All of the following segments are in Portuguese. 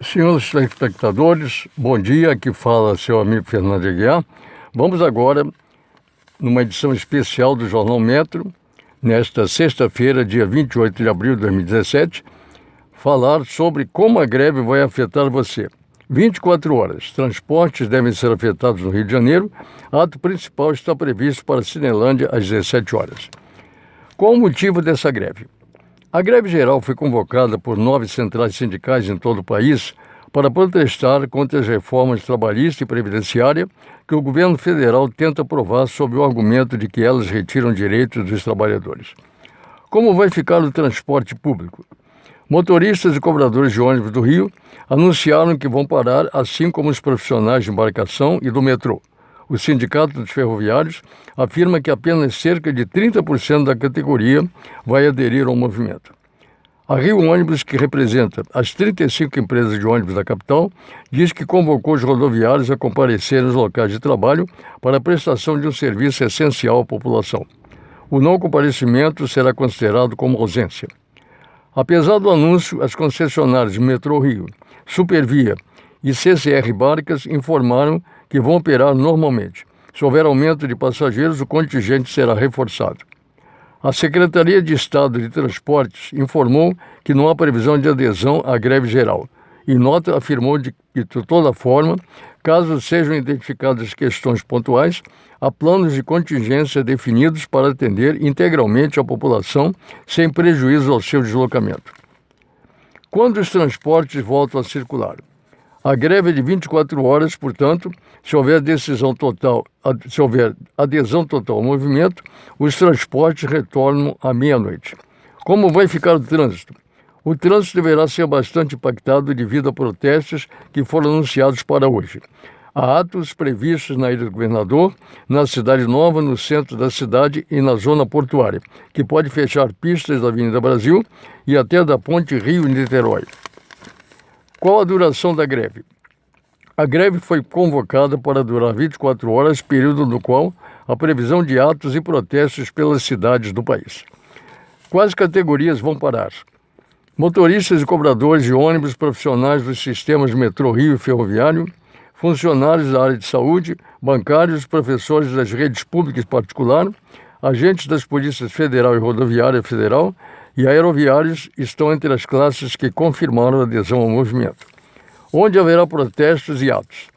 Senhores telespectadores, bom dia, aqui fala seu amigo Fernando Aguiar. Vamos agora, numa edição especial do Jornal Metro, nesta sexta-feira, dia 28 de abril de 2017, falar sobre como a greve vai afetar você. 24 horas, transportes devem ser afetados no Rio de Janeiro, ato principal está previsto para Cinelândia às 17 horas. Qual o motivo dessa greve? A greve geral foi convocada por 9 centrais sindicais em todo o país para protestar contra as reformas trabalhista e previdenciária que o governo federal tenta aprovar sob o argumento de que elas retiram direitos dos trabalhadores. Como vai ficar o transporte público? Motoristas e cobradores de ônibus do Rio anunciaram que vão parar, assim como os profissionais de embarcação e do metrô. O Sindicato dos Ferroviários afirma que apenas cerca de 30% da categoria vai aderir ao movimento. A Rio Ônibus, que representa as 35 empresas de ônibus da capital, diz que convocou os rodoviários a comparecerem nos locais de trabalho para a prestação de um serviço essencial à população. O não comparecimento será considerado como ausência. Apesar do anúncio, as concessionárias de Metrô Rio, Supervia e CCR Barcas informaram que vão operar normalmente. Se houver aumento de passageiros, o contingente será reforçado. A Secretaria de Estado de Transportes informou que não há previsão de adesão à greve geral. Em nota, afirmou que, de toda forma, caso sejam identificadas questões pontuais, há planos de contingência definidos para atender integralmente a população, sem prejuízo ao seu deslocamento. Quando os transportes voltam a circular? A greve é de 24 horas, portanto, se houver adesão total ao movimento, os transportes retornam à meia-noite. Como vai ficar o trânsito? O trânsito deverá ser bastante impactado devido a protestos que foram anunciados para hoje. Há atos previstos na Ilha do Governador, na Cidade Nova, no centro da cidade e na zona portuária, que pode fechar pistas da Avenida Brasil e até da Ponte Rio-Niterói. Qual a duração da greve? A greve foi convocada para durar 24 horas, período no qual há previsão de atos e protestos pelas cidades do país. Quais categorias vão parar? Motoristas e cobradores de ônibus, profissionais dos sistemas Metrô Rio e Ferroviário, funcionários da área de saúde, bancários, professores das redes públicas e particular, agentes das polícias federal e rodoviária federal e aeroviários estão entre as classes que confirmaram a adesão ao movimento. Onde haverá protestos e atos?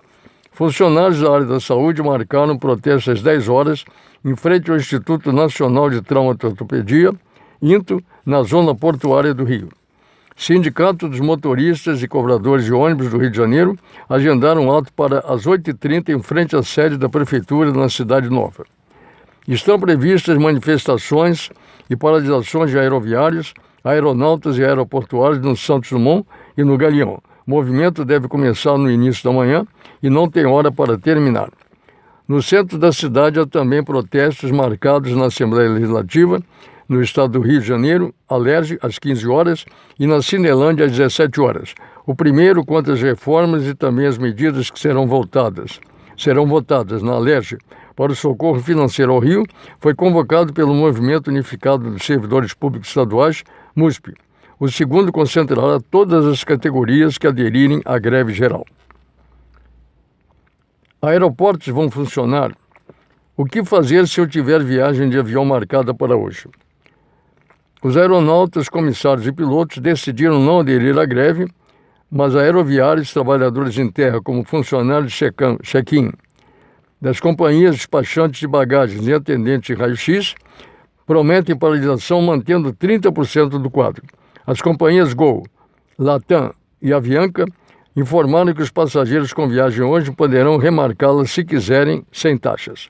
Funcionários da área da saúde marcaram protesto às 10 horas em frente ao Instituto Nacional de Traumatologia, INTO, na zona portuária do Rio. Sindicato dos Motoristas e Cobradores de Ônibus do Rio de Janeiro agendaram um ato para as 8h30 em frente à sede da Prefeitura na Cidade Nova. Estão previstas manifestações e paralisações de aeroviários, aeronautas e aeroportuários no Santos Dumont e no Galeão. O movimento deve começar no início da manhã e não tem hora para terminar. No centro da cidade há também protestos marcados na Assembleia Legislativa, no estado do Rio de Janeiro, Alerj, às 15 horas, e na Cinelândia, às 17 horas. O primeiro contra as reformas e também as medidas que serão votadas na Alerj para o socorro financeiro ao Rio, foi convocado pelo Movimento Unificado dos Servidores Públicos Estaduais, MUSP. O segundo concentrará todas as categorias que aderirem à greve geral. Aeroportos vão funcionar? O que fazer se eu tiver viagem de avião marcada para hoje? Os aeronautas, comissários e pilotos decidiram não aderir à greve, mas aeroviários, trabalhadores em terra como funcionários de check-in, das companhias despachantes de bagagens e atendentes de raio-x, prometem paralisação mantendo 30% do quadro. As companhias Gol, Latam e Avianca informaram que os passageiros com viagem hoje poderão remarcá-la se quiserem, sem taxas.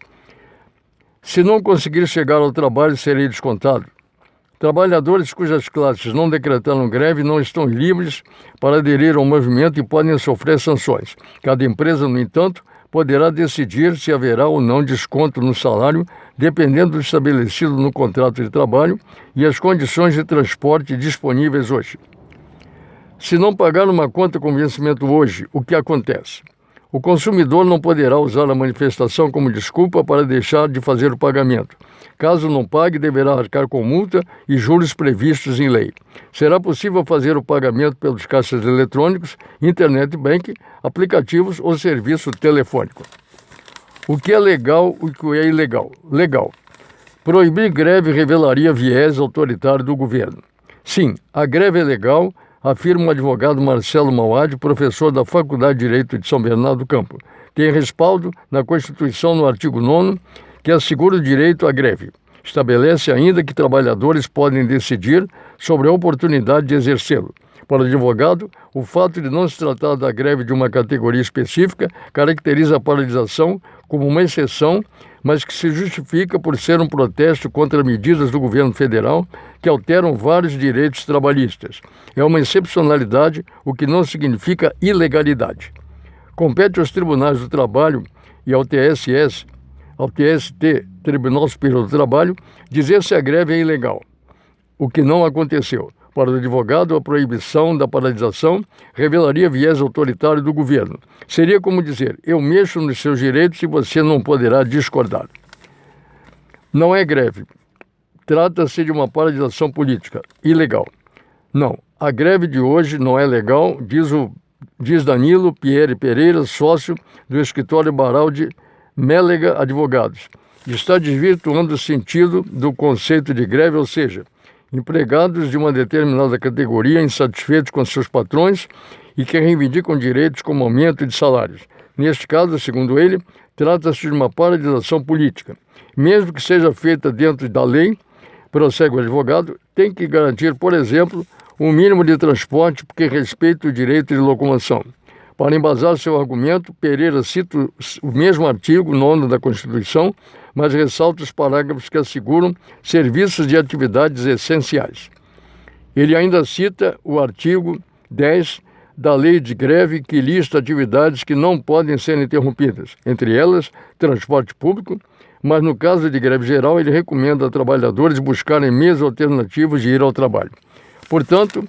Se não conseguir chegar ao trabalho, serei descontado. Trabalhadores cujas classes não decretaram greve não estão livres para aderir ao movimento e podem sofrer sanções. Cada empresa, no entanto, poderá decidir se haverá ou não desconto no salário, dependendo do estabelecido no contrato de trabalho e as condições de transporte disponíveis hoje. Se não pagar uma conta com vencimento hoje, o que acontece? O consumidor não poderá usar a manifestação como desculpa para deixar de fazer o pagamento. Caso não pague, deverá arcar com multa e juros previstos em lei. Será possível fazer o pagamento pelos caixas eletrônicos, internet banking, aplicativos ou serviço telefônico. O que é legal e o que é ilegal? Legal. Proibir greve revelaria viés autoritário do governo. Sim, a greve é legal, afirma o advogado Marcelo Mauad, professor da Faculdade de Direito de São Bernardo do Campo. Tem respaldo na Constituição no artigo 9º, que assegura o direito à greve. Estabelece ainda que trabalhadores podem decidir sobre a oportunidade de exercê-lo. Para o advogado, o fato de não se tratar da greve de uma categoria específica caracteriza a paralisação como uma exceção, mas que se justifica por ser um protesto contra medidas do governo federal que alteram vários direitos trabalhistas. É uma excepcionalidade, o que não significa ilegalidade. Compete aos tribunais do trabalho e ao TST, Tribunal Superior do Trabalho, dizer se a greve é ilegal, o que não aconteceu. Para o advogado, a proibição da paralisação revelaria viés autoritário do governo. Seria como dizer, eu mexo nos seus direitos e você não poderá discordar. Não é greve. Trata-se de uma paralisação política, ilegal. Não, a greve de hoje não é legal, diz Danilo Pierre Pereira, sócio do escritório Baraldi Mélega Advogados. Está desvirtuando o sentido do conceito de greve, ou seja, empregados de uma determinada categoria insatisfeitos com seus patrões e que reivindicam direitos como aumento de salários. Neste caso, segundo ele, trata-se de uma paralisação política. Mesmo que seja feita dentro da lei, prossegue o advogado, tem que garantir, por exemplo, um mínimo de transporte porque respeita o direito de locomoção. Para embasar seu argumento, Pereira cita o mesmo artigo 9º da Constituição, mas ressalta os parágrafos que asseguram serviços de atividades essenciais. Ele ainda cita o artigo 10 da Lei de Greve, que lista atividades que não podem ser interrompidas, entre elas, transporte público, mas no caso de greve geral, ele recomenda a trabalhadores buscarem meios alternativos de ir ao trabalho. Portanto,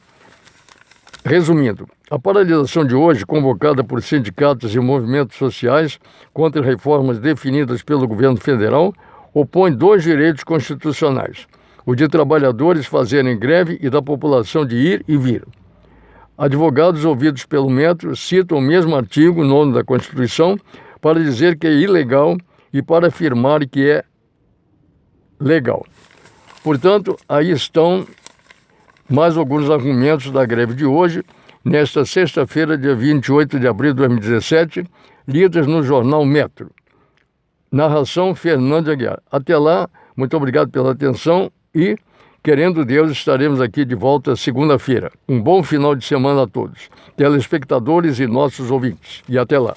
resumindo, a paralisação de hoje, convocada por sindicatos e movimentos sociais contra reformas definidas pelo governo federal, opõe dois direitos constitucionais: o de trabalhadores fazerem greve e da população de ir e vir. Advogados ouvidos pelo Metro citam o mesmo artigo 9º da Constituição para dizer que é ilegal e para afirmar que é legal. Portanto, aí estão mais alguns argumentos da greve de hoje, nesta sexta-feira, dia 28 de abril de 2017, lidas no jornal Metro. Narração Fernando Aguiar. Até lá, muito obrigado pela atenção e, querendo Deus, estaremos aqui de volta segunda-feira. Um bom final de semana a todos, telespectadores e nossos ouvintes. E até lá.